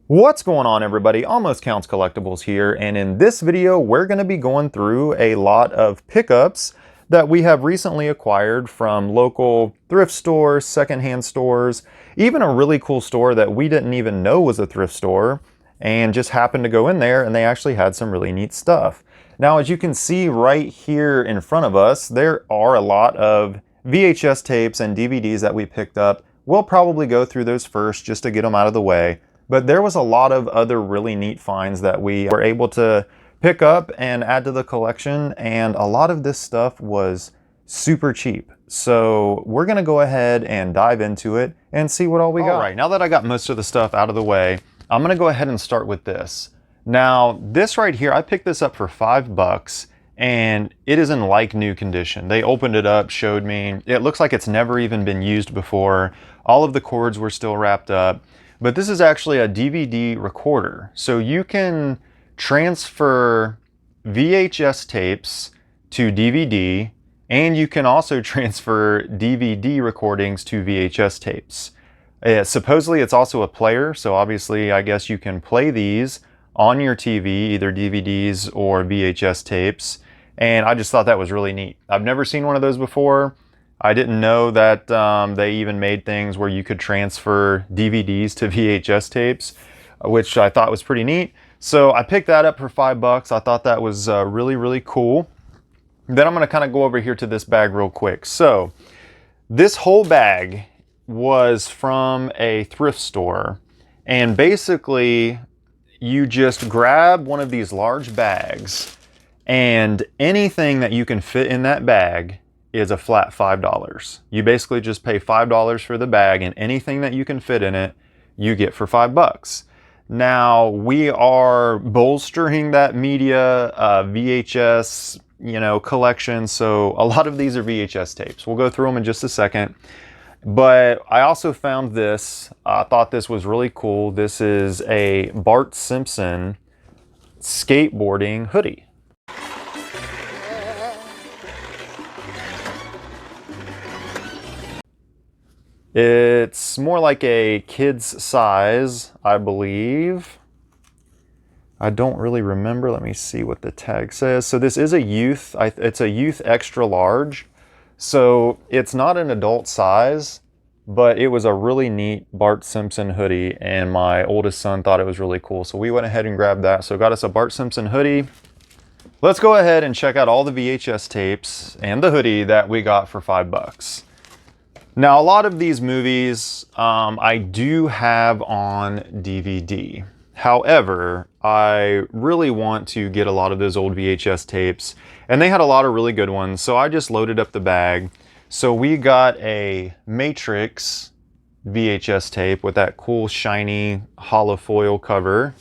What's going on, everybody? Almost Counts Collectibles here, and in this video we're going to be going through a lot of pickups that we have recently acquired from local thrift stores, secondhand stores, even a really cool store that we didn't even know was a thrift store, and just happened to go in there and they actually had some really neat stuff. Now, as you can see right here in front of us, there are a lot of VHS tapes and DVDs that we picked up. We'll probably go through those first just to get them out of the way. But there was a lot of other really neat finds that we were able to pick up and add to the collection, and a lot of this stuff was super cheap. So we're gonna go ahead and dive into it and see what all we got. All right, now that I got most of the stuff out of the way, I'm gonna go ahead and start with this. Now, this right here, I picked this up for $5, and it is in like new condition. They opened it up, showed me. It looks like it's never even been used before. All of the cords were still wrapped up. But this is actually a DVD recorder. So you can transfer VHS tapes to DVD, and you can also transfer DVD recordings to VHS tapes. Supposedly it's also a player, so obviously I guess you can play these on your TV, either DVDs or VHS tapes. And I just thought that was really neat. I've never seen one of those before. I didn't know that they even made things where you could transfer DVDs to VHS tapes, which I thought was pretty neat. So I picked that up for $5. I thought that was really, really cool. Then I'm going to kind of go over here to this bag real quick. So this whole bag was from a thrift store, and basically you just grab one of these large bags, and anything that you can fit in that bag is a flat $5. You basically just pay $5 for the bag, and anything that you can fit in it, you get for $5. Now, we are bolstering that media VHS, collection. So a lot of these are VHS tapes. We'll go through them in just a second. But I also found this. I thought this was really cool. This is a Bart Simpson skateboarding hoodie. It's more like a kid's size, I believe. I don't really remember. Let me see what the tag says. So this is a youth, it's a youth extra large. So it's not an adult size, but it was a really neat Bart Simpson hoodie, and my oldest son thought it was really cool. So we went ahead and grabbed that. So got us a Bart Simpson hoodie. Let's go ahead and check out all the VHS tapes and the hoodie that we got for $5. Now, a lot of these movies I do have on DVD. However, I really want to get a lot of those old VHS tapes, and they had a lot of really good ones, so I just loaded up the bag. So we got a Matrix VHS tape with that cool shiny hollow foil cover.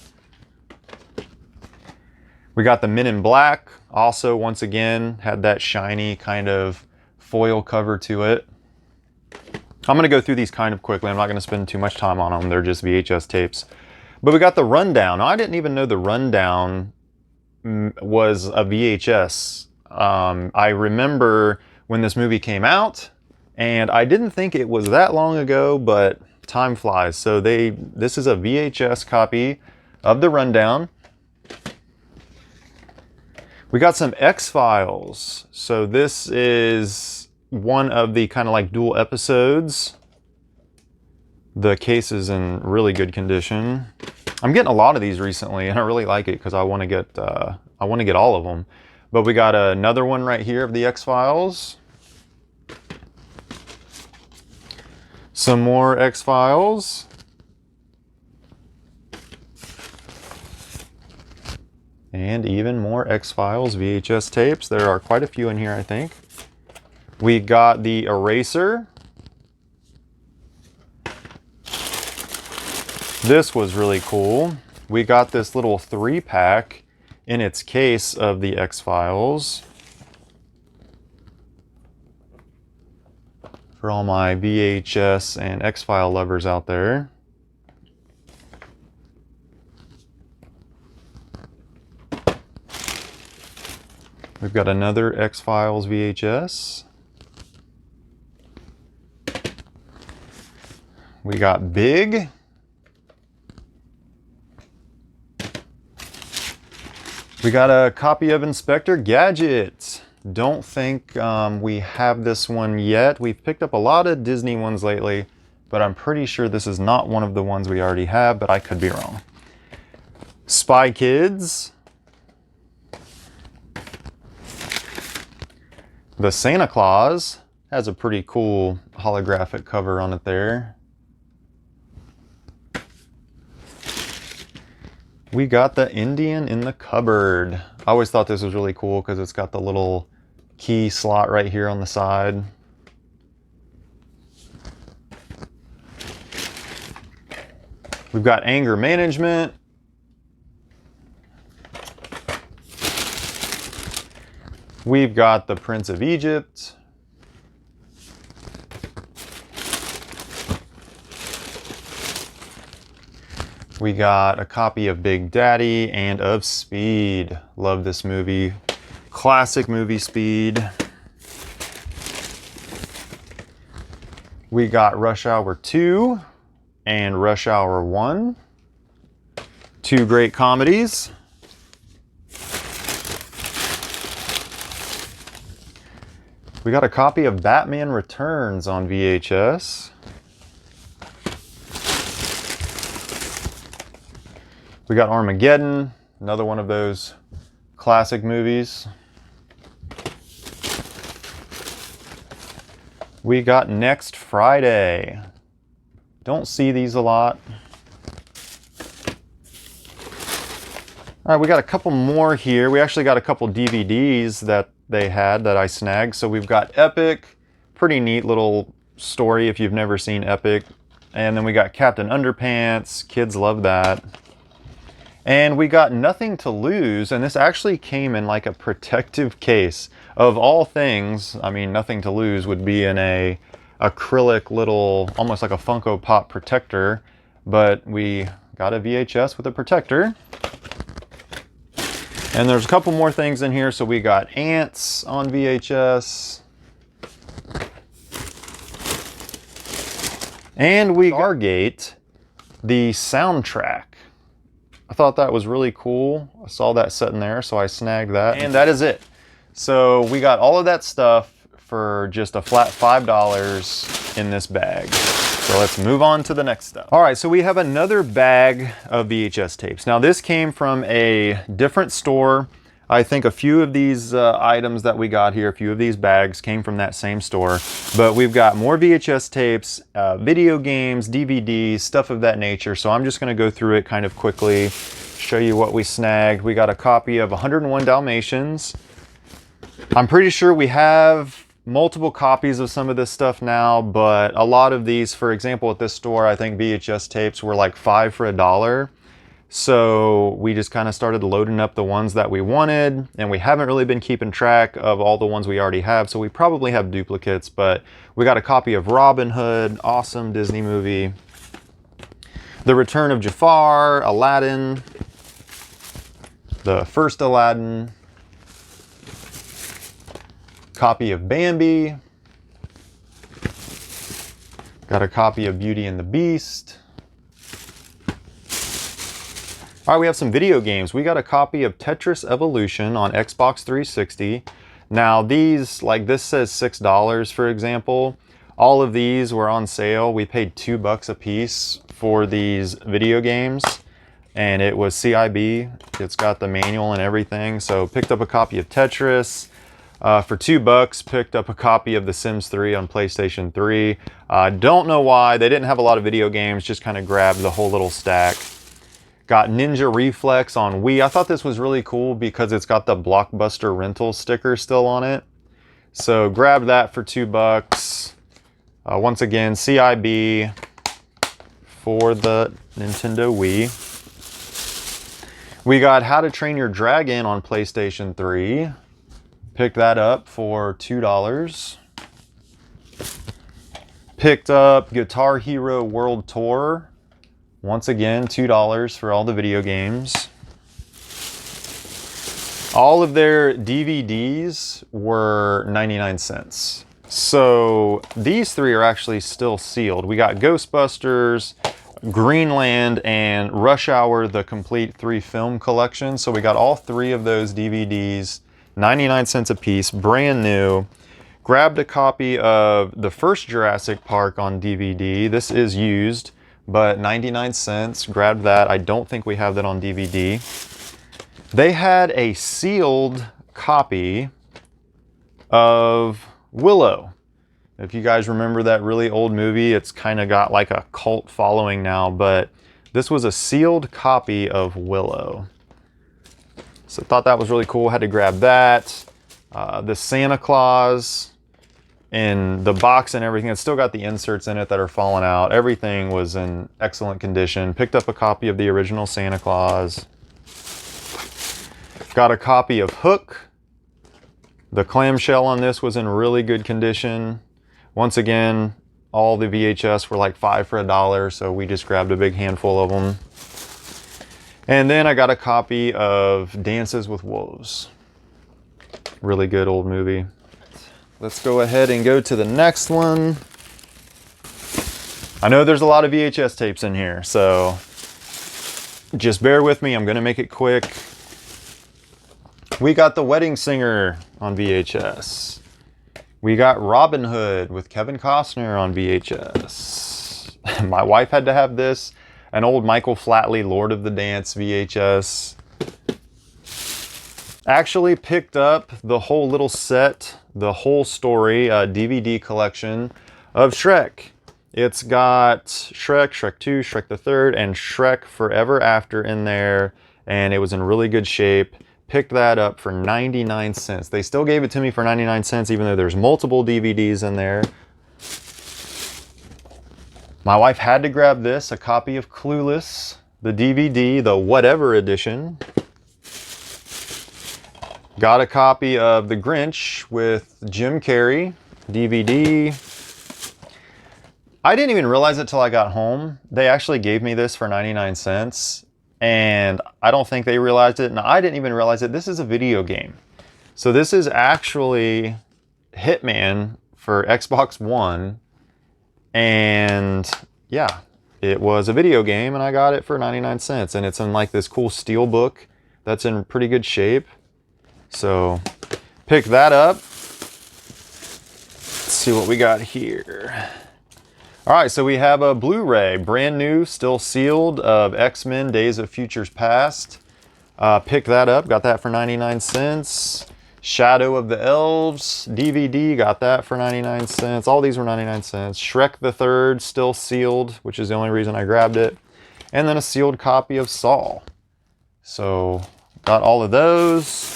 We got the Men in Black, also once again had that shiny kind of foil cover to it. I'm going to go through these kind of quickly. I'm not going to spend too much time on them. They're just VHS tapes. But we got the Rundown. Now, I didn't even know the Rundown was a VHS. I remember when this movie came out, and I didn't think it was that long ago, but time flies. So this is a VHS copy of the Rundown. We got some X-Files. So this is one of the kind of like dual episodes. The case is in really good condition. I'm getting a lot of these recently, and I really like it because I want to get all of them. But we got another one right here of the X-Files. Some more X-Files. And even more X-Files VHS tapes. There are quite a few in here, I think. We got the Eraser. This was really cool. We got this little 3-pack in its case of the X-Files. For all my VHS and X-File lovers out there. We've got another X-Files VHS. We got Big. We got a copy of Inspector Gadget. Don't think we have this one yet. We've picked up a lot of Disney ones lately, but I'm pretty sure this is not one of the ones we already have, but I could be wrong. Spy Kids. The Santa Claus has a pretty cool holographic cover on it there. We got the Indian in the Cupboard. I always thought this was really cool because it's got the little key slot right here on the side. We've got Anger Management. We've got the Prince of Egypt. We got a copy of Big Daddy and of Speed. Love this movie. Classic movie, Speed. We got Rush Hour 2 and Rush Hour 1. Two great comedies. We got a copy of Batman Returns on VHS. We got Armageddon, another one of those classic movies. We got Next Friday. Don't see these a lot. All right, we got a couple more here. We actually got a couple DVDs that they had that I snagged. So we've got Epic, pretty neat little story if you've never seen Epic. And then we got Captain Underpants, kids love that. And we got Nothing to Lose, and this actually came in like a protective case. Of all things, I mean, Nothing to Lose would be in a acrylic little, almost like a Funko Pop protector, but we got a VHS with a protector. And there's a couple more things in here. So we got Ants on VHS. And we got Stargate, the soundtrack. I thought that was really cool. I saw that sitting there, so I snagged that. And that is it. So we got all of that stuff for just a flat $5 in this bag. So let's move on to the next stuff. All right, so we have another bag of VHS tapes. Now this came from a different store. I think a few of these items that we got here, a few of these bags came from that same store. But we've got more VHS tapes, video games, DVDs, stuff of that nature. So I'm just gonna go through it kind of quickly, show you what we snagged. We got a copy of 101 Dalmatians. I'm pretty sure we have multiple copies of some of this stuff now, but a lot of these, for example, at this store, I think VHS tapes were like 5 for $1. So we just kind of started loading up the ones that we wanted, and we haven't really been keeping track of all the ones we already have, so we probably have duplicates. But we got a copy of Robin Hood, awesome Disney movie. The Return of Jafar, Aladdin, the first Aladdin, copy of Bambi, got a copy of Beauty and the Beast. All right, we have some video games. We got a copy of Tetris Evolution on Xbox 360. Now these, like this says $6, for example. All of these were on sale. We paid $2 a piece for these video games, and it was CIB. It's got the manual and everything. So picked up a copy of Tetris. For $2, picked up a copy of The Sims 3 on PlayStation 3. Don't know why. They didn't have a lot of video games, just kind of grabbed the whole little stack. Got Ninja Reflex on Wii. I thought this was really cool because it's got the Blockbuster rental sticker still on it. So grabbed that for $2. Once again, CIB for the Nintendo Wii. We got How to Train Your Dragon on PlayStation 3. Picked that up for $2. Picked up Guitar Hero World Tour. Once again, $2 for all the video games. All of their DVDs were 99 cents. So these three are actually still sealed. We got Ghostbusters, Greenland and Rush Hour, the complete 3-film collection. So we got all 3 of those DVDs, 99 cents a piece, brand new. Grabbed a copy of the first Jurassic Park on DVD. This is used, but 99 cents. Grabbed that. I don't think we have that on DVD. They had a sealed copy of Willow. If you guys remember that really old movie, it's kind of got like a cult following now, but this was a sealed copy of Willow. So I thought that was really cool, had to grab that. The Santa Claus in the box and everything, it's still got the inserts in it that are falling out. Everything was in excellent condition. Picked up a copy of the original Santa Claus. Got a copy of Hook. The clamshell on this was in really good condition. Once again, all the VHS were like 5 for $1, so we just grabbed a big handful of them. And then I got a copy of Dances with Wolves. Really good old movie. Let's go ahead and go to the next one. I know there's a lot of VHS tapes in here, so just bear with me. I'm going to make it quick. We got The Wedding Singer on VHS. We got Robin Hood with Kevin Costner on VHS. My wife had to have this. An old Michael Flatley Lord of the Dance VHS. Actually picked up the whole little set, the whole story DVD collection of Shrek. It's got Shrek, Shrek 2, Shrek the Third, and Shrek Forever After in there, and it was in really good shape. Picked that up for 99 cents. They still gave it to me for 99 cents, even though there's multiple DVDs in there. My wife had to grab this, a copy of Clueless, the DVD, the whatever edition. Got a copy of The Grinch with Jim Carrey, DVD. I didn't even realize it till I got home. They actually gave me this for 99 cents. And I don't think they realized it, and I didn't even realize it. This is a video game. So this is actually Hitman for Xbox One. And yeah, it was a video game, and I got it for 99 cents. And it's in like this cool steel book that's in pretty good shape. So pick that up. Let's see what we got here. All right, so we have a Blu-ray, brand new, still sealed, of X-Men Days of Futures Past. Picked that up, got that for 99 cents. Shadow of the Elves DVD, got that for 99 cents. All these were 99 cents. Shrek the Third, still sealed, which is the only reason I grabbed it. And then a sealed copy of Saw. So, got all of those.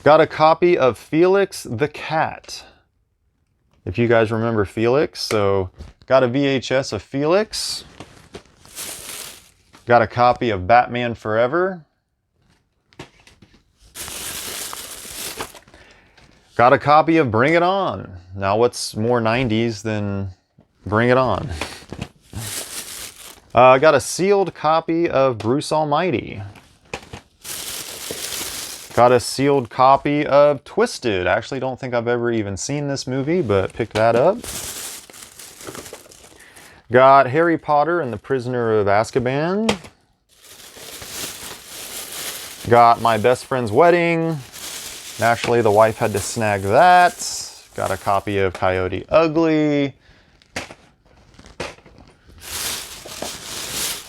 Got a copy of Felix the Cat. If you guys remember Felix, so got a VHS of Felix. Got a copy of Batman Forever. Got a copy of Bring It On. Now what's more 90s than Bring It On? Got a sealed copy of Bruce Almighty. Got a sealed copy of Twisted. I actually don't think I've ever even seen this movie, but picked that up. Got Harry Potter and the Prisoner of Azkaban. Got My Best Friend's Wedding. Naturally, the wife had to snag that. Got a copy of Coyote Ugly.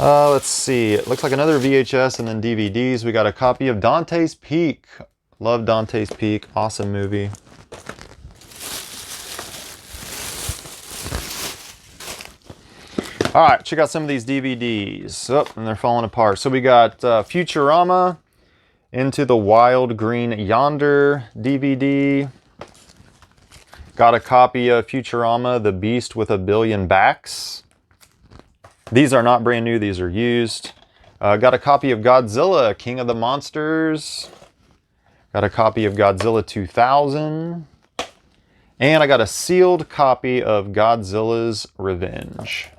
Let's see, it looks like another VHS and then DVDs. We got a copy of Dante's Peak. Love Dante's Peak, awesome movie. All right, check out some of these DVDs. Oh, and they're falling apart. So we got Futurama, Into the Wild Green Yonder DVD. Got a copy of Futurama, The Beast with a Billion Backs. These are not brand new, these are used. Got a copy of Godzilla, King of the Monsters. Got a copy of Godzilla 2000. And I got a sealed copy of Godzilla's Revenge.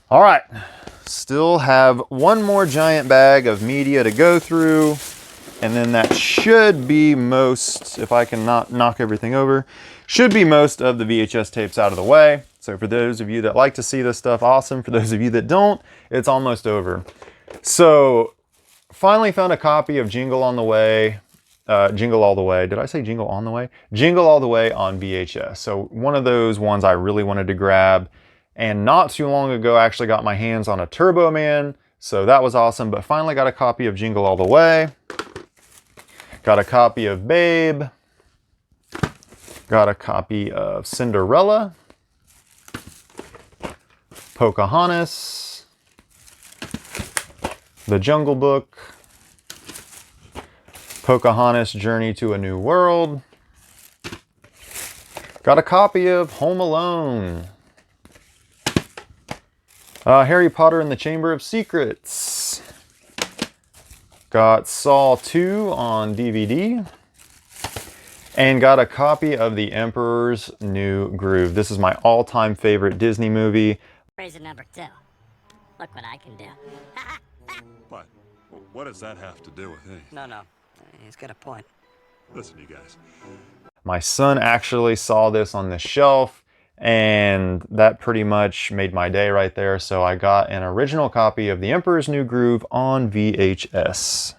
All right, still have one more giant bag of media to go through. And then that should be most, if I can not knock everything over, should be most of the VHS tapes out of the way. So for those of you that like to see this stuff, awesome. For those of you that don't, it's almost over. So finally found a copy of Jingle on the Way. Jingle All the Way. Did I say Jingle on the Way? Jingle All the Way on VHS. So one of those ones I really wanted to grab. And not too long ago, I actually got my hands on a Turbo Man. So that was awesome. But finally got a copy of Jingle All the Way. Got a copy of Babe. Got a copy of Cinderella. Pocahontas. The Jungle Book. Pocahontas' Journey to a New World. Got a copy of Home Alone. Harry Potter and the Chamber of Secrets. Got Saw 2 on DVD. And got a copy of The Emperor's New Groove. This is my all-time favorite Disney movie. Reason number 2. Look what I can do. What? What does that have to do with anything? No. He's got a point. Listen, you guys. My son actually saw this on the shelf, and that pretty much made my day right there. So I got an original copy of The Emperor's New Groove on VHS.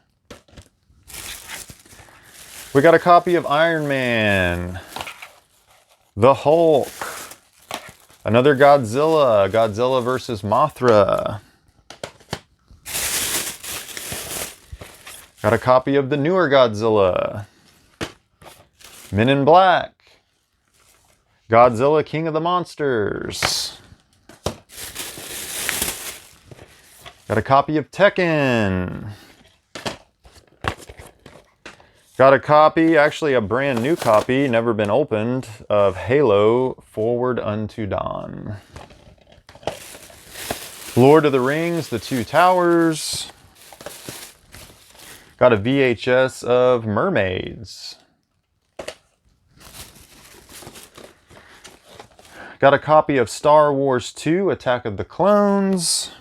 We got a copy of Iron Man, the Hulk, another Godzilla, Godzilla versus Mothra. Got a copy of the newer Godzilla, Men in Black, Godzilla King of the Monsters. Got a copy of Tekken. Got a copy, actually a brand new copy, never been opened, of Halo Forward Unto Dawn. Lord of the Rings, The Two Towers. Got a VHS of Mermaids. Got a copy of Star Wars 2, Attack of the Clones.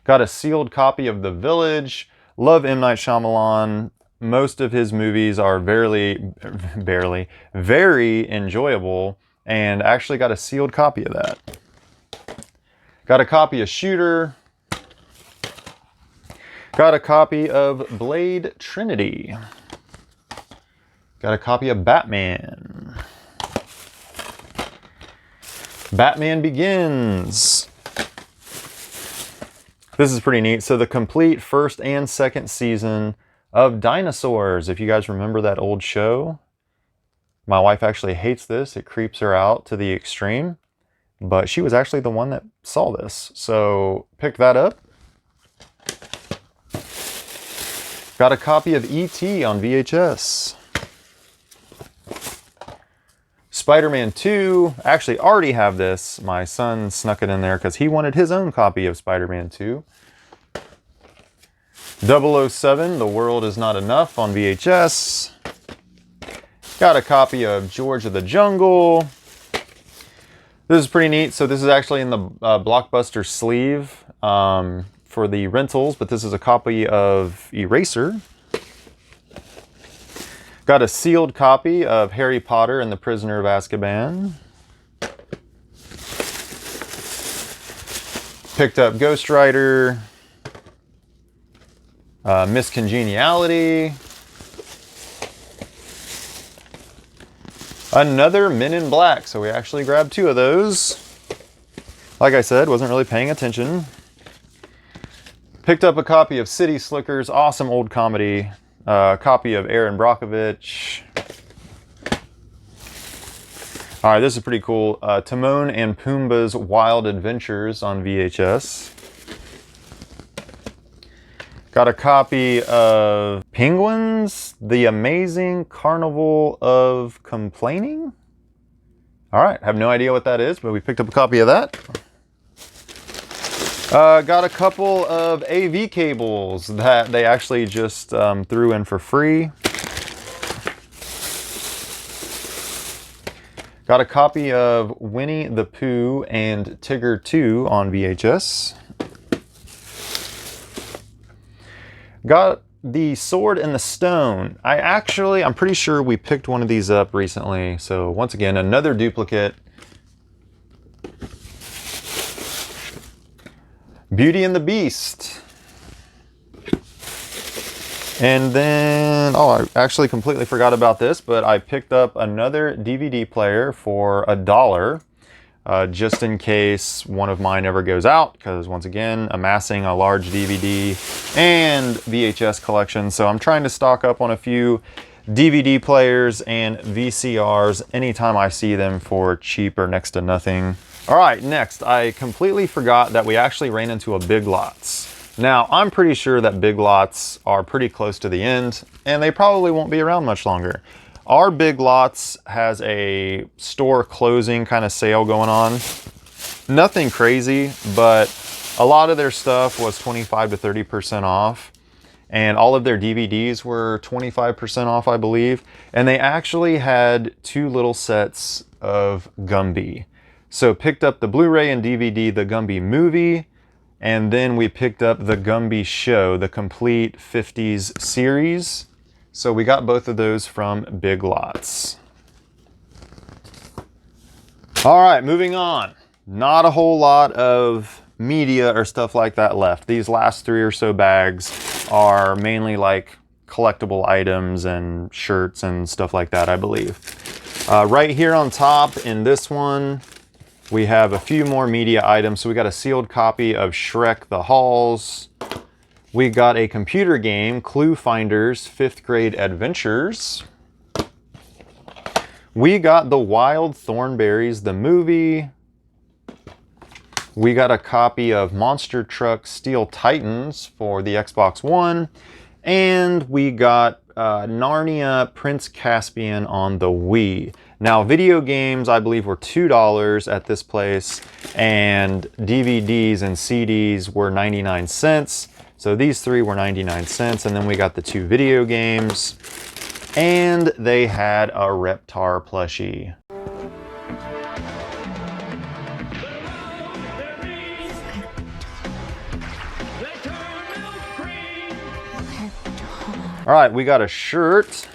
Got a sealed copy of The Village. Love M. Night Shyamalan. Most of his movies are very enjoyable, and actually got a sealed copy of that. Got a copy of Shooter. Got a copy of Blade Trinity. Got a copy of Batman. Batman Begins. This is pretty neat. So the complete first and second season of Dinosaurs. If you guys remember that old show, my wife actually hates this. It creeps her out to the extreme, but she was actually the one that saw this. So pick that up. Got a copy of E.T. on VHS. Spider-Man 2. Actually already have this. My son snuck it in there because he wanted his own copy of Spider-Man 2. 007, The World Is Not Enough on VHS. Got a copy of George of the Jungle. This is pretty neat. So this is actually in the Blockbuster sleeve for the rentals, but this is a copy of Eraser. Got a sealed copy of Harry Potter and the Prisoner of Azkaban. Picked up Ghost Rider. Miss Congeniality. Another Men in Black. So we actually grabbed 2 of those. Like I said, wasn't really paying attention. Picked up a copy of City Slickers. Awesome old comedy. Copy of Aaron Brockovich. All right, this is pretty cool. Timon and Pumbaa's Wild Adventures on VHS. Got a copy of Penguins, The Amazing Carnival of Complaining. All right, have no idea what that is, but we picked up a copy of that. Got a couple of AV cables that they actually just threw in for free. Got a copy of Winnie the Pooh and Tigger 2 on VHS. Got the Sword in the Stone. I'm pretty sure we picked one of these up recently. So once again, another duplicate. Beauty and the Beast. And then, oh, I actually completely forgot about this, but I picked up another DVD player for $1, just in case one of mine ever goes out, because once again, amassing a large DVD and VHS collection. So I'm trying to stock up on a few DVD players and VCRs anytime I see them for cheap or next to nothing. All right, next, I completely forgot that we actually ran into a Big Lots. Now, I'm pretty sure that Big Lots are pretty close to the end, and they probably won't be around much longer. Our Big Lots has a store closing kind of sale going on. Nothing crazy, but a lot of their stuff was 25 to 30% off, and all of their DVDs were 25% off, I believe. And they actually had 2 little sets of Gumby. So picked up the Blu-ray and DVD, the Gumby movie, and then we picked up the Gumby show, the complete 50s series. So we got both of those from Big Lots. All right, moving on. Not a whole lot of media or stuff like that left. These last 3 or so bags are mainly like collectible items and shirts and stuff like that, I believe. Right here on top in this one, we have a few more media items. So we got a sealed copy of Shrek the Halls. We got a computer game, Clue Finders 5th Grade Adventures. We got The Wild Thornberrys, the movie. We got a copy of Monster Truck Steel Titans for the Xbox One. And we got Narnia Prince Caspian on the Wii. Now, video games, I believe, were $2 at this place, and DVDs and CDs were 99 cents. So these 3 were 99 cents, and then we got the 2 video games, and they had a Reptar plushie. All right, we got a shirt.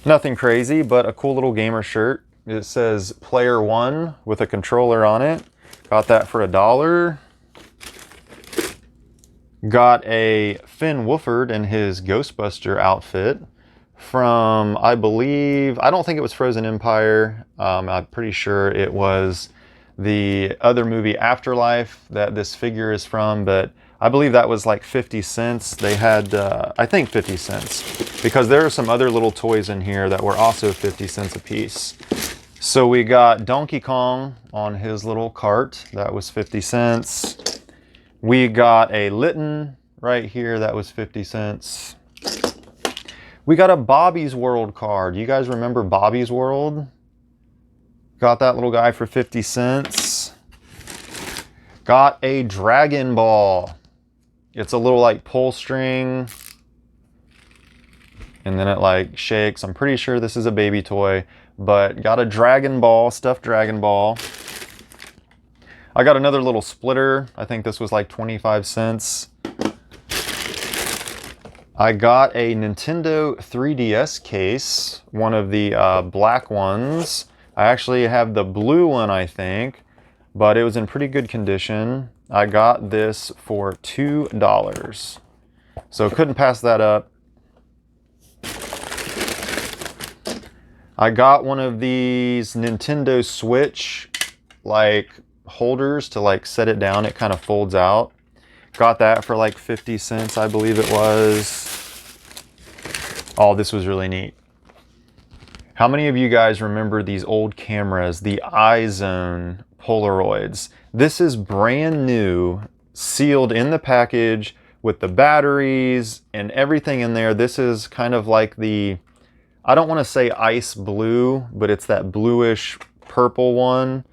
Nothing crazy, but a cool little gamer shirt. It says Player One with a controller on it. Got that for $1. Got a Finn Wolfhard in his Ghostbuster outfit from, I believe, I don't think it was Frozen Empire. I'm pretty sure it was the other movie Afterlife that this figure is from, but I believe that was like 50 cents. They had, I think 50 cents, because there are some other little toys in here that were also 50 cents a piece. So we got Donkey Kong on his little cart. That was 50 cents. We got a Litten right here. That was 50 cents. We got a Bobby's World card. You guys remember Bobby's World? Got that little guy for 50 cents. Got a Dragon Ball. It's a little like pull string, and then it like shakes. I'm pretty sure this is a baby toy, but got a Dragon Ball, stuffed Dragon Ball. I got another little splitter. I think this was like 25 cents. I got a Nintendo 3DS case, one of the black ones. I actually have the blue one, I think, but it was in pretty good condition. I got this for $2. So couldn't pass that up. I got one of these Nintendo Switch like holders to like set it down. It kind of folds out. Got that for like 50 cents, I believe it was. Oh, this was really neat. How many of you guys remember these old cameras, the iZone Polaroids? This is brand new, sealed in the package with the batteries and everything in there. This is kind of like the, I don't want to say ice blue, but it's that bluish purple one.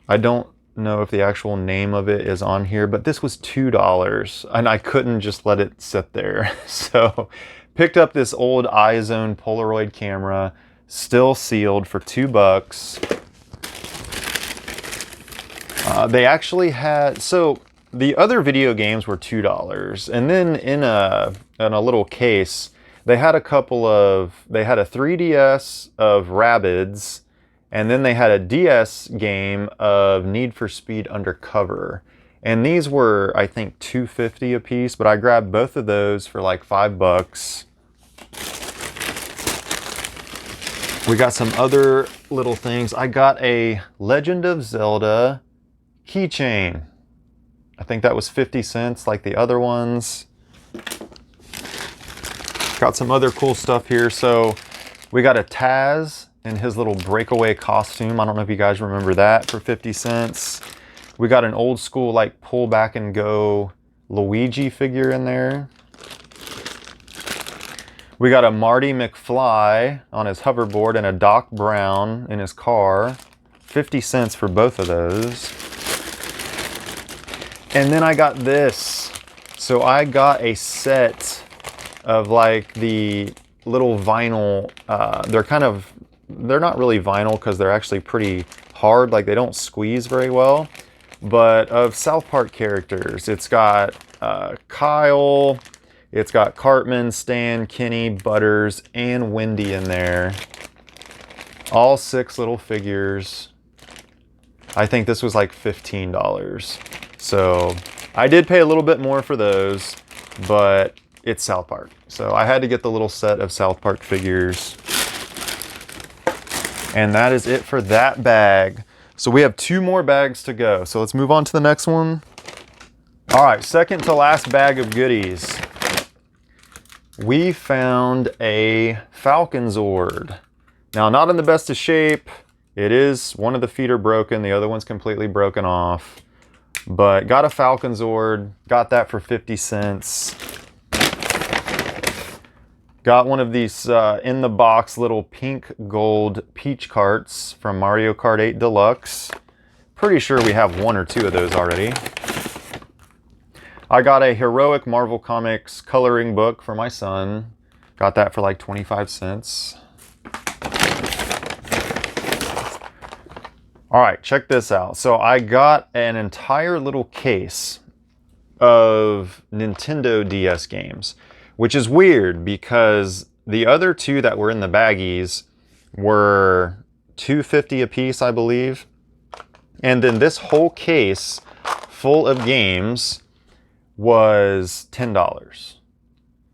I don't know if the actual name of it is on here, but this was $2 and I couldn't just let it sit there. So picked up this old iZone Polaroid camera, still sealed, for $2. They actually had, so the other video games were $2. And then in a little case, they had a 3DS of Rabbids, and then they had a DS game of Need for Speed Undercover. And these were, I think, $2.50 a piece, but I grabbed both of those for like $5. We got some other little things. I got a Legend of Zelda keychain. I think that was 50 cents like the other ones. Got some other cool stuff here. So we got a Taz in his little breakaway costume. I don't know if you guys remember that, for 50 cents. We got an old school like pull back and go Luigi figure in there. We got a Marty McFly on his hoverboard and a Doc Brown in his car. 50 cents for both of those. And then I got this. So I got a set of like the little vinyl, they're not really vinyl because they're actually pretty hard, like they don't squeeze very well, but of South Park characters. It's got Kyle, it's got Cartman, Stan, Kenny, Butters, and Wendy in there. All 6 little figures. I think this was like $15. So I did pay a little bit more for those, but it's South Park. So I had to get the little set of South Park figures. And that is it for that bag. So we have 2 more bags to go. So let's move on to the next one. All right, second to last bag of goodies. We found a Falcon Zord. Now, not in the best of shape. It is, one of the feet are broken, the other one's completely broken off. But got a Falcon Zord, got that for 50 cents. Got one of these in the box little pink gold peach carts from Mario Kart 8 Deluxe. Pretty sure we have 1 or 2 of those already. I got a Heroic Marvel Comics coloring book for my son. Got that for like 25 cents. All right, check this out. So I got an entire little case of Nintendo DS games, which is weird because the other 2 that were in the baggies were $2.50 a piece, I believe. And then this whole case full of games was $10.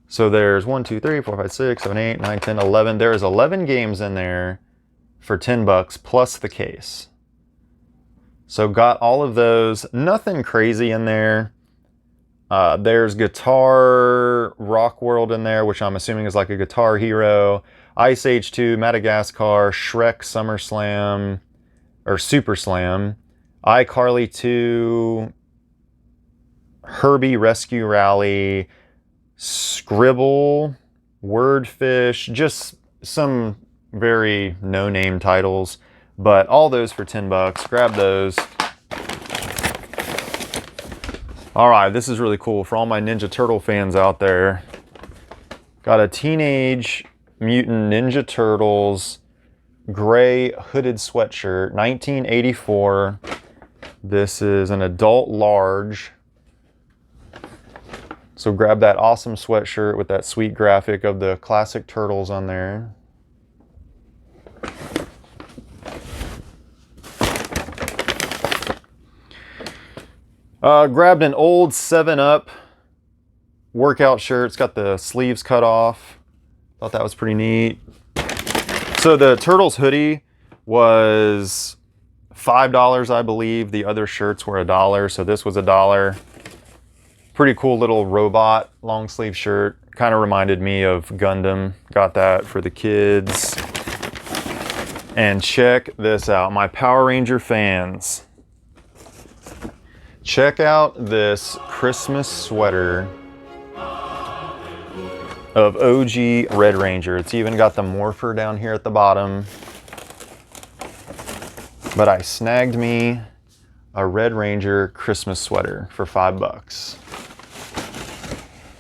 So there's 1, 2, 3, 4, 5, 6, 7, 8, 9, 10, 11. There's 11 games in there for $10 plus the case. So got all of those. Nothing crazy in there. There's Guitar Rock World in there, which I'm assuming is like a Guitar Hero. Ice Age 2, Madagascar, Shrek SummerSlam, or Super Slam, iCarly 2, Herbie Rescue Rally, Scribble, Wordfish, just some very no-name titles, but all those for $10. Grab those. All right, this is really cool for all my Ninja Turtle fans out there. Got a Teenage Mutant Ninja Turtles gray hooded sweatshirt, 1984. This is an adult large. So grab that awesome sweatshirt with that sweet graphic of the classic Turtles on there. Grabbed an old 7-Up workout shirt. It's got the sleeves cut off. Thought that was pretty neat. So the Turtles hoodie was $5, I believe. The other shirts were $1, so this was $1. Pretty cool little robot long sleeve shirt. Kind of reminded me of Gundam. Got that for the kids. And check this out, my Power Ranger fans. Check out this Christmas sweater of OG Red Ranger. It's even got the morpher down here at the bottom. But I snagged me a Red Ranger Christmas sweater for $5.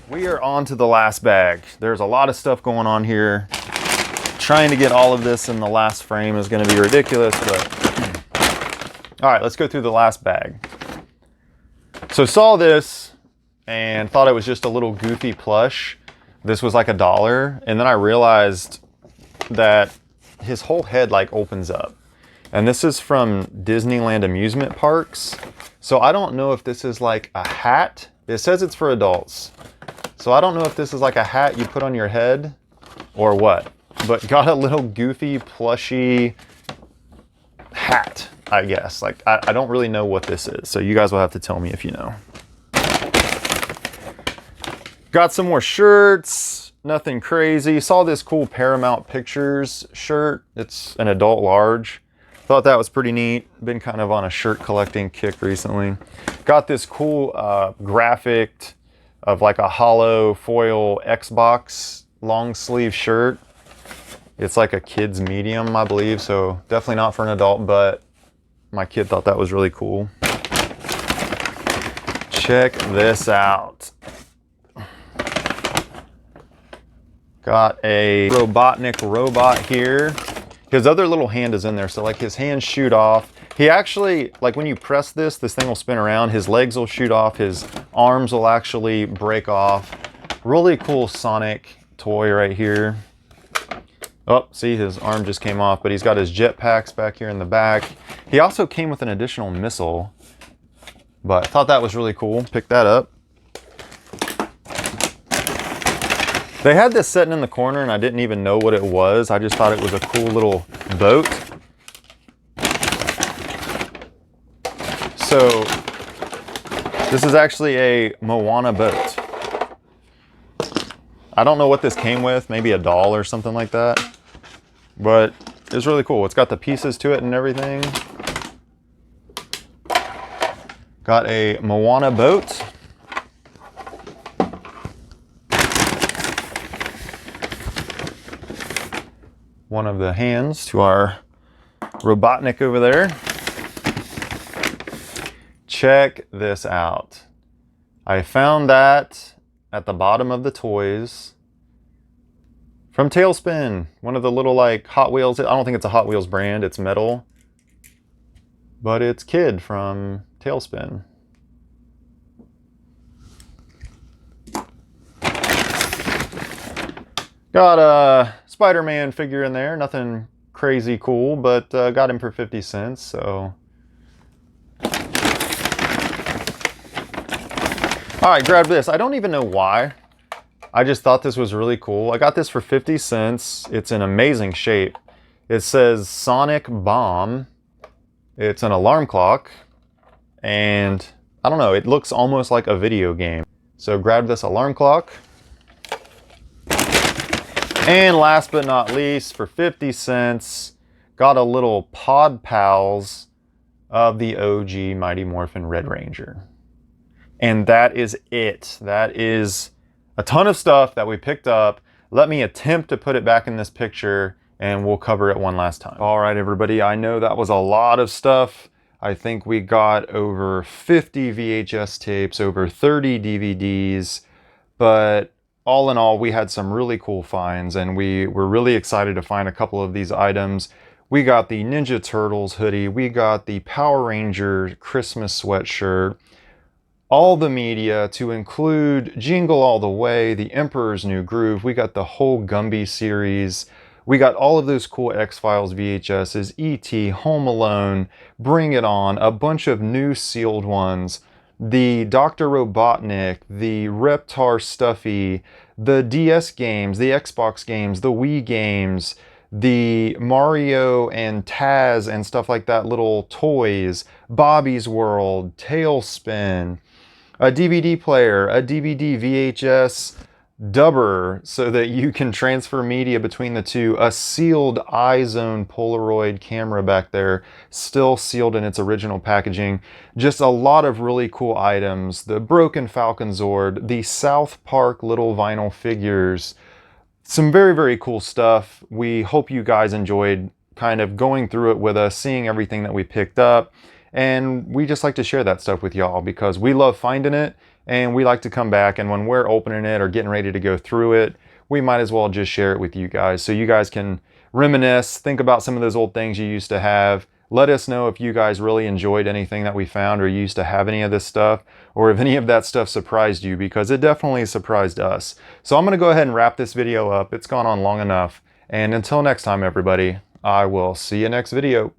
We are on to the last bag. There's a lot of stuff going on here. Trying to get all of this in the last frame is going to be ridiculous, but all right, let's go through the last bag. So saw this and thought it was just a little goofy plush. This was like $1, and then I realized that his whole head like opens up. And this is from Disneyland amusement parks. So I don't know if this is like a hat. It says it's for adults. So I don't know if this is like a hat you put on your head or what, but got a little goofy plushy hat, I guess. Like, I don't really know what this is. So you guys will have to tell me if you know. Got some more shirts, nothing crazy. Saw this cool Paramount Pictures shirt. It's an adult large. Thought that was pretty neat. Been kind of on a shirt collecting kick recently. Got this cool graphic of like a hollow foil Xbox long sleeve shirt. It's like a kid's medium, I believe. So definitely not for an adult, but my kid thought that was really cool. Check this out. Got a Robotnik robot here. His other little hand is in there, so like his hands shoot off. He actually, like when you press this thing will spin around, his legs will shoot off, his arms will actually break off. Really cool Sonic toy right here. Oh, see, his arm just came off, but he's got his jetpacks back here in the back. He also came with an additional missile, but I thought that was really cool. Picked that up. They had this sitting in the corner and I didn't even know what it was. I just thought it was a cool little boat. So this is actually a Moana boat. I don't know what this came with, maybe a doll or something like that. But it's really cool. It's got the pieces to it and everything. Got a Moana boat. One of the hands to our Robotnik over there. Check this out. I found that at the bottom of the toys from Tailspin. One of the little like Hot Wheels. I don't think it's a Hot Wheels brand. It's metal. But it's Kid from Tailspin. Got a Spider-Man figure in there, nothing crazy cool, but got him for 50 cents, so. All right, grabbed this. I don't even know why. I just thought this was really cool. I got this for 50 cents. It's in amazing shape. It says Sonic Bomb. It's an alarm clock, and I don't know, it looks almost like a video game. So grabbed this alarm clock. And last but not least, for 50 cents, got a little Pod Pals of the OG Mighty Morphin Red Ranger. And that is it. That is a ton of stuff that we picked up. Let me attempt to put it back in this picture and we'll cover it one last time. All right, everybody, I know that was a lot of stuff. I think we got over 50 VHS tapes, over 30 DVDs, but all in all, we had some really cool finds and we were really excited to find a couple of these items. We got the Ninja Turtles hoodie, we got the Power Ranger Christmas sweatshirt, all the media to include Jingle All the Way, The Emperor's New Groove, we got the whole Gumby series, we got all of those cool X-Files VHSs, E.T., Home Alone, Bring It On, a bunch of new sealed ones, the Dr. Robotnik, the Reptar Stuffy, the DS games, the Xbox games, the Wii games, the Mario and Taz and stuff like that, little toys, Bobby's World, Tailspin, a DVD player, a DVD VHS dubber so that you can transfer media between the two, a sealed iZone Polaroid camera back there, still sealed in its original packaging. Just a lot of really cool items. The broken Falcon Zord, the South Park little vinyl figures. Some very, very cool stuff. We hope you guys enjoyed kind of going through it with us, seeing everything that we picked up. And we just like to share that stuff with y'all because we love finding it and we like to come back, and when we're opening it or getting ready to go through it, we might as well just share it with you guys so you guys can reminisce, think about some of those old things you used to have. Let us know if you guys really enjoyed anything that we found or used to have any of this stuff, or if any of that stuff surprised you, because it definitely surprised us. So I'm going to go ahead and wrap this video up. It's gone on long enough. And until next time, everybody, I will see you next video.